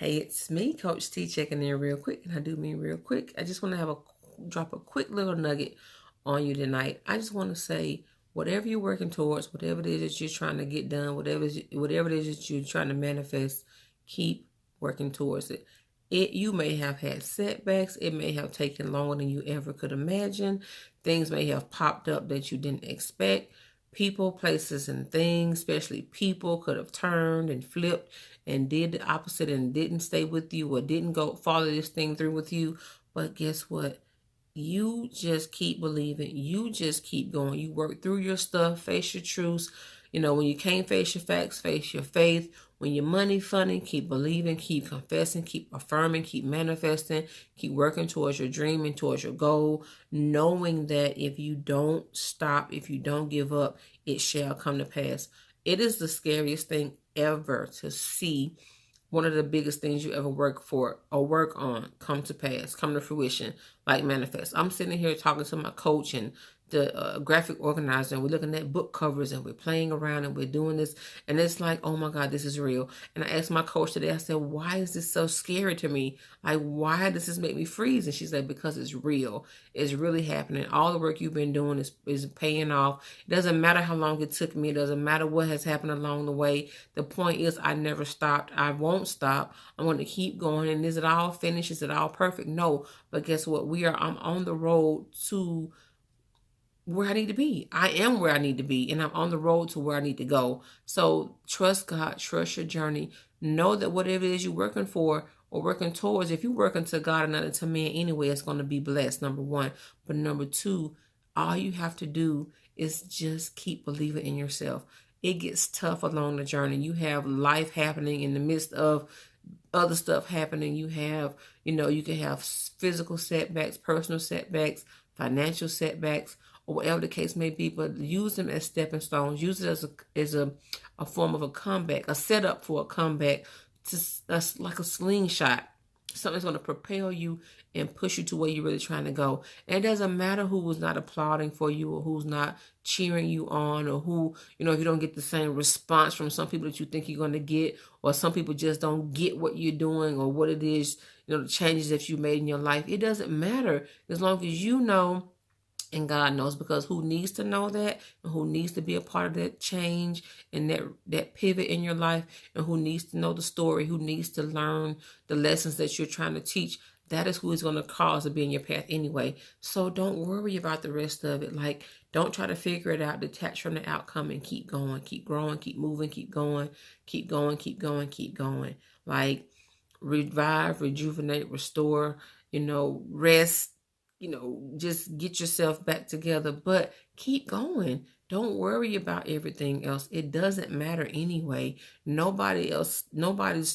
Hey, it's me, Coach T, checking in real quick, and I do mean real quick. I just want to drop a quick little nugget on you tonight. I just want to say, whatever you're working towards, whatever it is that you're trying to get done, whatever it is that you're trying to manifest, keep working towards it. You may have had setbacks. It may have taken longer than you ever could imagine. Things may have popped up that you didn't expect. People, places, and things, especially people, could have turned and flipped and did the opposite and didn't stay with you or didn't go follow this thing through with you. But guess what? You just keep believing. You just keep going. You work through your stuff, face your truths. When you can't face your facts, face your faith. When your money funny, keep believing, keep confessing, keep affirming, keep manifesting, keep working towards your dream and towards your goal, knowing that if you don't stop, if you don't give up, it shall come to pass. It is the scariest thing ever to see one of the biggest things you ever work for or work on come to pass, come to fruition, like manifest. I'm sitting here talking to my coach and the graphic organizer, and we're looking at book covers and we're playing around and we're doing this, and it's like, oh my God, this is real. And I asked my coach today, I said, why is this so scary to me? Like, why does this make me freeze? And she said, because it's real. It's really happening. All the work you've been doing is paying off. It doesn't matter how long it took me. It doesn't matter what has happened along the way. The point is, I never stopped. I won't stop. I'm going to keep going. And is it all finished? Is it all perfect? No. But guess what? I'm on the road to where I need to be. I am where I need to be, and I'm on the road to where I need to go. So trust God, trust your journey. Know that whatever it is you're working for or working towards, if you're working to God and not to man anyway, it's going to be blessed, number one. But number two, all you have to do is just keep believing in yourself. It gets tough along the journey. You have life happening in the midst of other stuff happening. You can have physical setbacks, personal setbacks, financial setbacks, or whatever the case may be, but use them as stepping stones. Use it as a form of a comeback, a setup for a comeback, like a slingshot. Something's going to propel you and push you to where you're really trying to go. And it doesn't matter who was not applauding for you or who's not cheering you on, or who, if you don't get the same response from some people that you think you're going to get, or some people just don't get what you're doing or what it is, the changes that you made in your life. It doesn't matter as long as you know and God knows, because who needs to know that, and who needs to be a part of that change and that pivot in your life, and who needs to know the story, who needs to learn the lessons that you're trying to teach, that is who is going to cause to be in your path anyway. So don't worry about the rest of it. Like, don't try to figure it out, detach from the outcome, and keep going, keep growing, keep moving, keep going, keep going, keep going, keep going. Like, revive, rejuvenate, restore, rest, just get yourself back together, but keep going. Don't worry about everything else. It doesn't matter anyway. Nobody's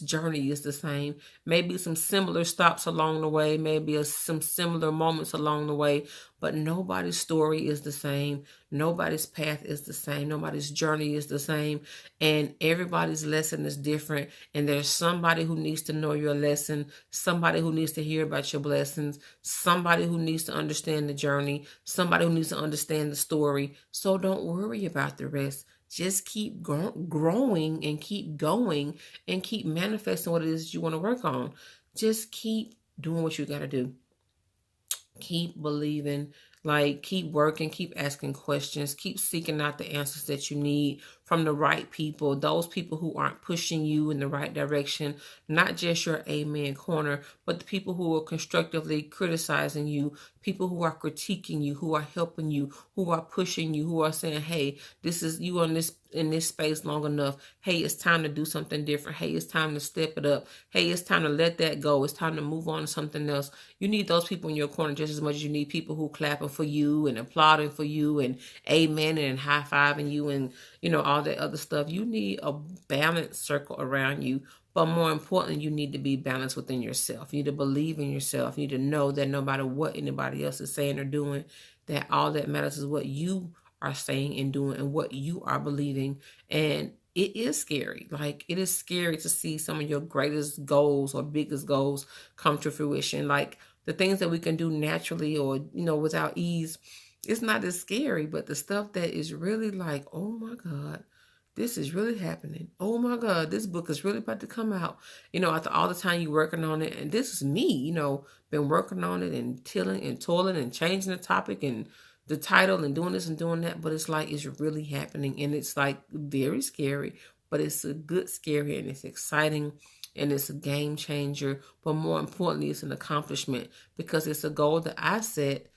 journey is the same. Maybe some similar stops along the way, maybe some similar moments along the way, but nobody's story is the same. Nobody's path is the same. Nobody's journey is the same. And everybody's lesson is different. And there's somebody who needs to know your lesson, somebody who needs to hear about your blessings, somebody who needs to understand the journey, somebody who needs to understand the story. So don't worry about the rest. Just keep growing and keep going and keep manifesting what it is you want to work on. Just keep doing what you got to do. Keep believing, like, keep working, keep asking questions, keep seeking out the answers that you need from the right people, those people who aren't pushing you in the right direction, not just your amen corner, but the people who are constructively criticizing you, people who are critiquing you, who are helping you, who are pushing you, who are saying, hey, this is you in this space long enough. Hey, it's time to do something different. Hey, it's time to step it up. Hey, it's time to let that go. It's time to move on to something else. You need those people in your corner just as much as you need people who clapping for you and applauding for you and amen and high-fiving you and, all that other stuff. You need a balanced circle around you. But more importantly, you need to be balanced within yourself. You need to believe in yourself. You need to know that no matter what anybody else is saying or doing, that all that matters is what you are saying and doing and what you are believing. And it is scary. Like, it is scary to see some of your greatest goals or biggest goals come to fruition. Like, the things that we can do naturally or, without ease, it's not as scary. But the stuff that is really like, oh my God, this is really happening. Oh my God, this book is really about to come out. After all the time you working on it, and this is me, been working on it and tilling and toiling and changing the topic and the title and doing this and doing that, but it's like it's really happening, and it's like very scary, but it's a good scary, and it's exciting, and it's a game changer, but more importantly, it's an accomplishment because it's a goal that I set.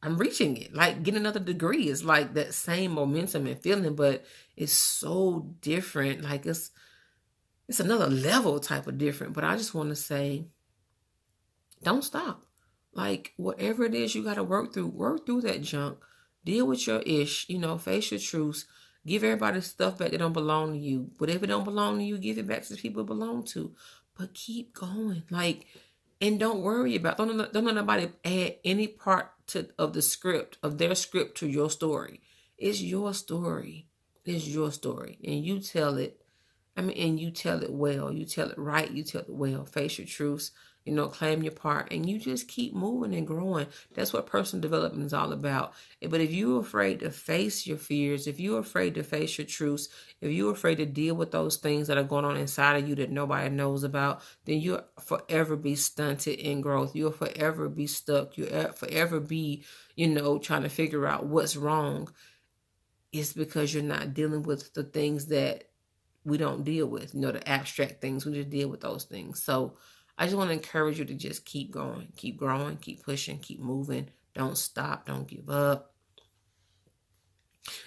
I'm reaching it. Like getting another degree is like that same momentum and feeling, but it's so different. Like it's another level type of different. But I just want to say, don't stop. Like whatever it is you got to work through that junk. Deal with your ish, face your truths. Give everybody stuff back that don't belong to you. But if it don't belong to you, give it back to the people it belong to. But keep going. And don't worry about, don't let nobody add any part of their script to your story. It's your story. It's your story. And you tell it. And you tell it well. You tell it right. You tell it well. Face your truths. Claim your part. And you just keep moving and growing. That's what personal development is all about. But if you're afraid to face your fears, if you're afraid to face your truths, if you're afraid to deal with those things that are going on inside of you that nobody knows about, then you'll forever be stunted in growth. You'll forever be stuck. You'll forever be, trying to figure out what's wrong. It's because you're not dealing with the things that we don't deal with, the abstract things. We just deal with those things. So I just want to encourage you to just keep going, keep growing, keep pushing, keep moving. Don't stop. Don't give up.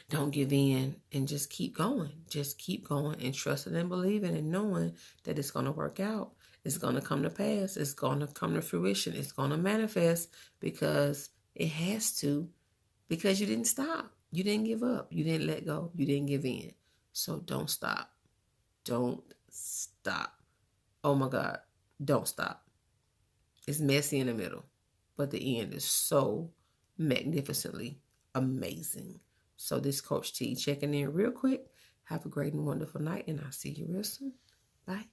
Don't give in, and just keep going. Just keep going and trusting and believing and knowing that it's going to work out. It's going to come to pass. It's going to come to fruition. It's going to manifest because it has to, because you didn't stop. You didn't give up. You didn't let go. You didn't give in. So don't stop. Don't stop. Oh my God. Don't stop. It's messy in the middle, but the end is so magnificently amazing. So this Coach T checking in real quick. Have a great and wonderful night, and I'll see you real soon. Bye.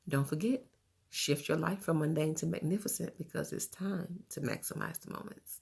Don't forget, shift your life from mundane to magnificent because it's time to maximize the moments.